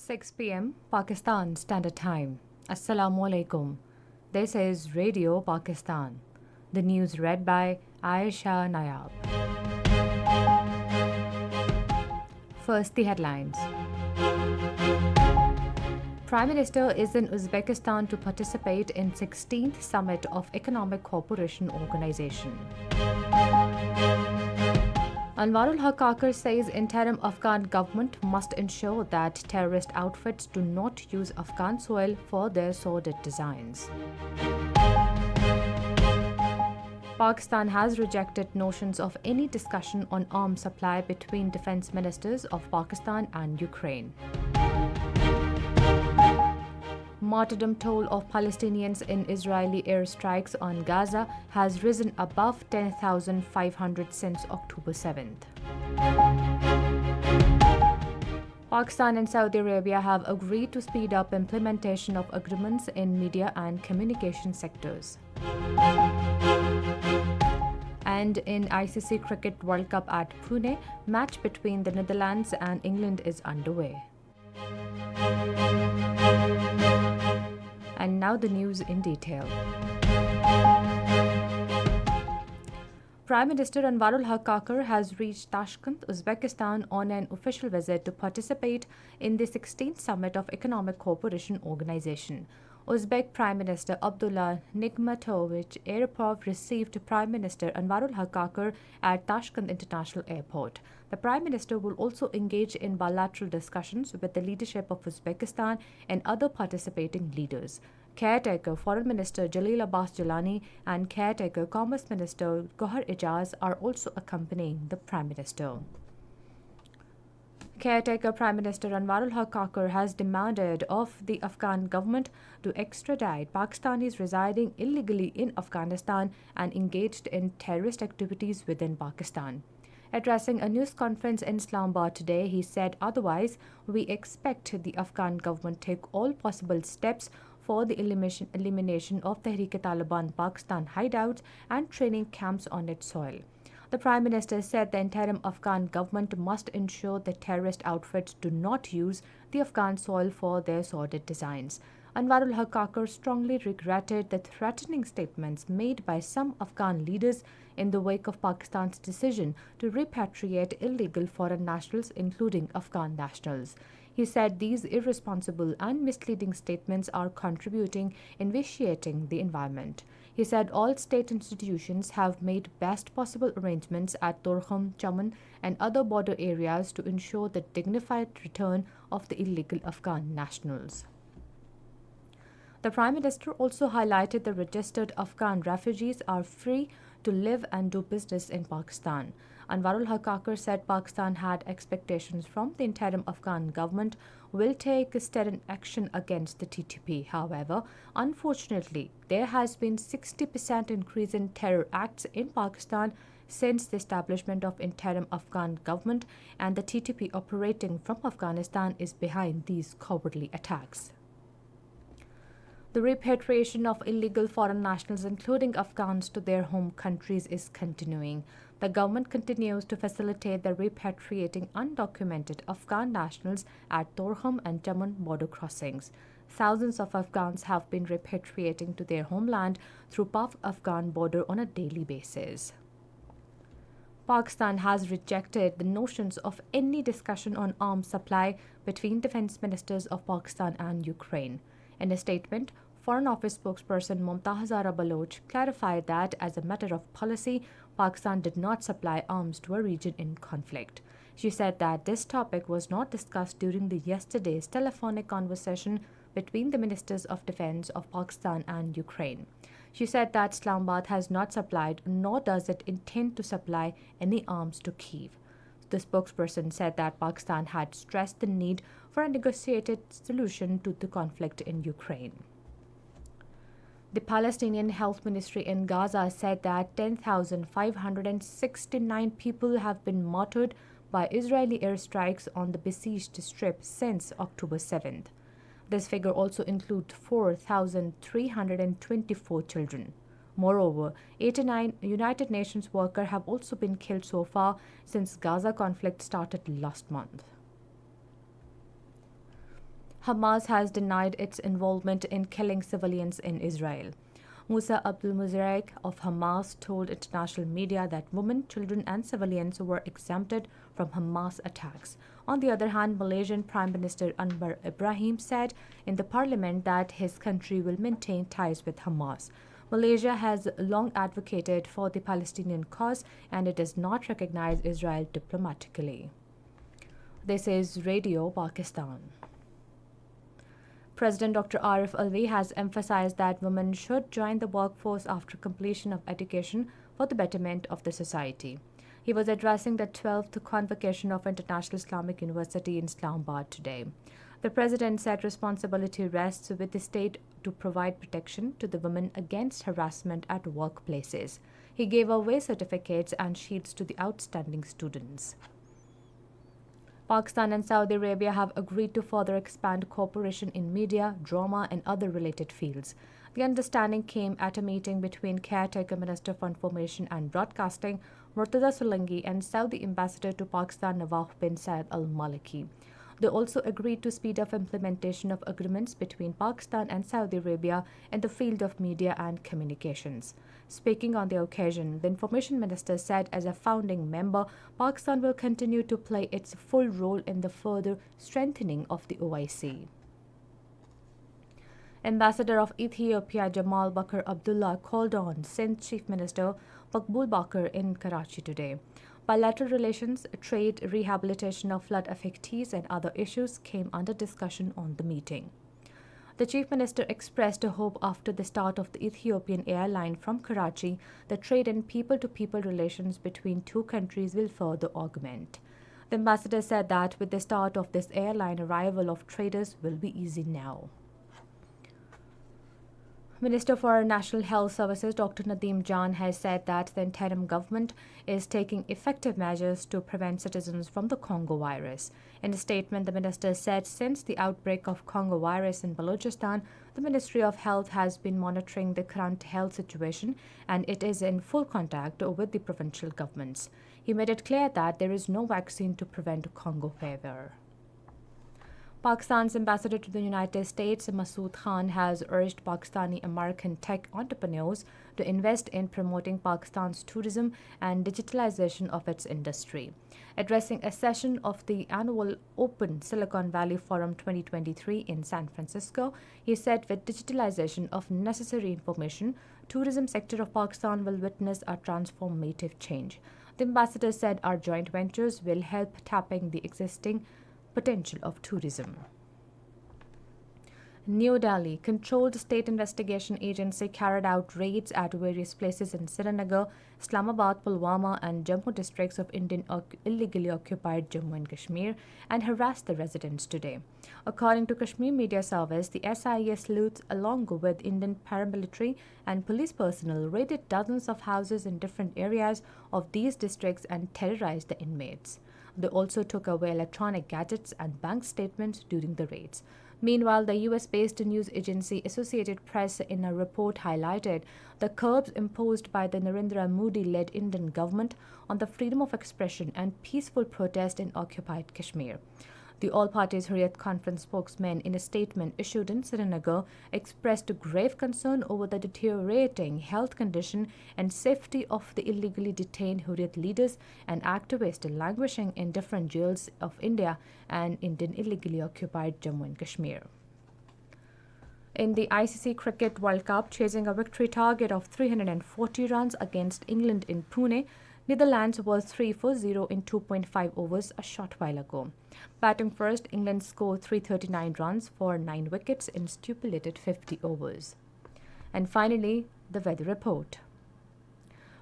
6 p.m. Pakistan Standard Time. Assalamu alaikum. This is Radio Pakistan. The news read by Aisha Nayab. First, the headlines. Prime Minister is in Uzbekistan to participate in 16th Summit of Economic Cooperation Organization. Anwarul Haqqaqar says interim Afghan government must ensure that terrorist outfits do not use Afghan soil for their sordid designs. Pakistan has rejected notions of any discussion on arms supply between defense ministers of Pakistan and Ukraine. Martyrdom toll of Palestinians in Israeli airstrikes on Gaza has risen above 10,500 since October 7th. Pakistan and Saudi Arabia have agreed to speed up implementation of agreements in media and communication sectors. And in ICC Cricket World Cup at Pune, match between the Netherlands and England is underway. And now the news in detail. Prime Minister Anwarul Haqqaqar has reached Tashkent, Uzbekistan on an official visit to participate in the 16th Summit of Economic Cooperation Organization. Uzbek Prime Minister Abdullah Nigmatovich Aripov received Prime Minister Anwarul Haqqaqar at Tashkent International Airport. The Prime Minister will also engage in bilateral discussions with the leadership of Uzbekistan and other participating leaders. Caretaker Foreign Minister Jalil Abbas Jalani and Caretaker Commerce Minister Gohar Ijaz are also accompanying the Prime Minister. Caretaker Prime Minister Anwarul Haqqaqar has demanded of the Afghan government to extradite Pakistanis residing illegally in Afghanistan and engaged in terrorist activities within Pakistan. Addressing a news conference in Islamabad today, he said, "Otherwise, we expect the Afghan government take all possible steps for the elimination of Tehreek-e-Taliban Pakistan hideouts and training camps on its soil." The Prime Minister said the interim Afghan government must ensure that terrorist outfits do not use the Afghan soil for their sordid designs. Anwarul Haqqaqar strongly regretted the threatening statements made by some Afghan leaders in the wake of Pakistan's decision to repatriate illegal foreign nationals, including Afghan nationals. He said these irresponsible and misleading statements are contributing in vitiating the environment. He said all state institutions have made best possible arrangements at Torkham, Chaman, and other border areas to ensure the dignified return of the illegal Afghan nationals. The Prime Minister also highlighted the registered Afghan refugees are free to live and do business in Pakistan. Anwarul Haqqaqar said Pakistan had expectations from the interim Afghan government will take stern action against the TTP. However, unfortunately, there has been 60% increase in terror acts in Pakistan since the establishment of interim Afghan government, and the TTP operating from Afghanistan is behind these cowardly attacks. The repatriation of illegal foreign nationals, including Afghans, to their home countries is continuing. The government continues to facilitate the repatriating undocumented Afghan nationals at Torkham and Chaman border crossings. Thousands of Afghans have been repatriating to their homeland through Pak-Afghan border on a daily basis. Pakistan has rejected the notions of any discussion on arms supply between defense ministers of Pakistan and Ukraine. In a statement, Foreign Office spokesperson Mumtaz Zahra Baloch clarified that as a matter of policy, Pakistan did not supply arms to a region in conflict. She said that this topic was not discussed during the yesterday's telephonic conversation between the ministers of defense of Pakistan and Ukraine. She said that Islamabad has not supplied, nor does it intend to supply, any arms to Kyiv. The spokesperson said that Pakistan had stressed the need for a negotiated solution to the conflict in Ukraine. The Palestinian Health Ministry in Gaza said that 10,569 people have been martyred by Israeli airstrikes on the besieged strip since October 7th. This figure also includes 4,324 children. Moreover, 89 United Nations workers have also been killed so far since Gaza conflict started last month. Hamas has denied its involvement in killing civilians in Israel. Musa Abdul Muzarek of Hamas told international media that women, children, and civilians were exempted from Hamas attacks. On the other hand, Malaysian Prime Minister Anwar Ibrahim said in the parliament that his country will maintain ties with Hamas. Malaysia has long advocated for the Palestinian cause and it does not recognize Israel diplomatically. This is Radio Pakistan. President Dr. Arif Alvi has emphasized that women should join the workforce after completion of education for the betterment of the society. He was addressing the 12th convocation of International Islamic University in Islamabad today. The president said responsibility rests with the state to provide protection to the women against harassment at workplaces. He gave away certificates and sheets to the outstanding students. Pakistan and Saudi Arabia have agreed to further expand cooperation in media, drama, and other related fields. The understanding came at a meeting between caretaker Minister for Information and Broadcasting, Murtaza Solanki, and Saudi Ambassador to Pakistan Nawaf bin Saeed Al Maliki. They also agreed to speed up implementation of agreements between Pakistan and Saudi Arabia in the field of media and communications. Speaking on the occasion, the Information Minister said as a founding member, Pakistan will continue to play its full role in the further strengthening of the OIC. Ambassador of Ethiopia Jamal Bakr Abdullah called on Sindh Chief Minister Maqbool Bakr in Karachi today. Bilateral relations, trade, rehabilitation of flood affectees and other issues came under discussion on the meeting. The Chief Minister expressed a hope after the start of the Ethiopian airline from Karachi that trade and people-to-people relations between two countries will further augment. The ambassador said that with the start of this airline, arrival of traders will be easy now. Minister for National Health Services Dr. Nadeem Jan has said that the interim government is taking effective measures to prevent citizens from the Congo virus. In a statement, the minister said since the outbreak of Congo virus in Balochistan, the Ministry of Health has been monitoring the current health situation and it is in full contact with the provincial governments. He made it clear that there is no vaccine to prevent Congo fever. Pakistan's ambassador to the United States, Masood Khan, has urged Pakistani American tech entrepreneurs to invest in promoting Pakistan's tourism and digitalization of its industry. Addressing a session of the annual Open Silicon Valley Forum 2023 in San Francisco, he said with digitalization of necessary information, tourism sector of Pakistan will witness a transformative change. The ambassador said our joint ventures will help tapping the existing potential of tourism. New Delhi, Controlled State Investigation Agency carried out raids at various places in Srinagar, Islamabad, Pulwama and Jammu districts of Indian illegally occupied Jammu and Kashmir and harassed the residents today. According to Kashmir Media Service, the SIA sleuths along with Indian paramilitary and police personnel raided dozens of houses in different areas of these districts and terrorized the inmates. They also took away electronic gadgets and bank statements during the raids. Meanwhile, the US-based news agency Associated Press in a report highlighted the curbs imposed by the Narendra Modi-led Indian government on the freedom of expression and peaceful protest in occupied Kashmir. The All Parties Hurriyat Conference spokesman, in a statement issued in Srinagar, expressed grave concern over the deteriorating health condition and safety of the illegally detained Hurriyat leaders and activists languishing in different jails of India and Indian illegally occupied Jammu and Kashmir. In the ICC Cricket World Cup, chasing a victory target of 340 runs against England in Pune, Netherlands was 3-0 in 2.5 overs a short while ago. Batting first, England scored 339 runs for 9 wickets in stipulated 50 overs. And finally, the weather report.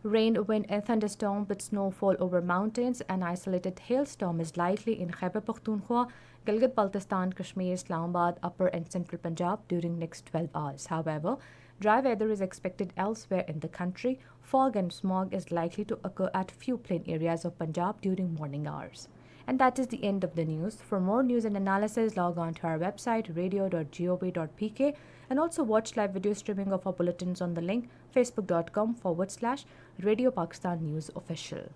Rain, wind and thunderstorm with snowfall over mountains. An isolated hailstorm is likely in Khyber Pakhtunkhwa, Gilgit-Baltistan, Kashmir, Islamabad, Upper and Central Punjab during next 12 hours. However, dry weather is expected elsewhere in the country. Fog and smog is likely to occur at few plain areas of Punjab during morning hours. And that is the end of the news. For more news and analysis, log on to our website radio.gov.pk and also watch live video streaming of our bulletins on the link facebook.com/Radio Pakistan News Official.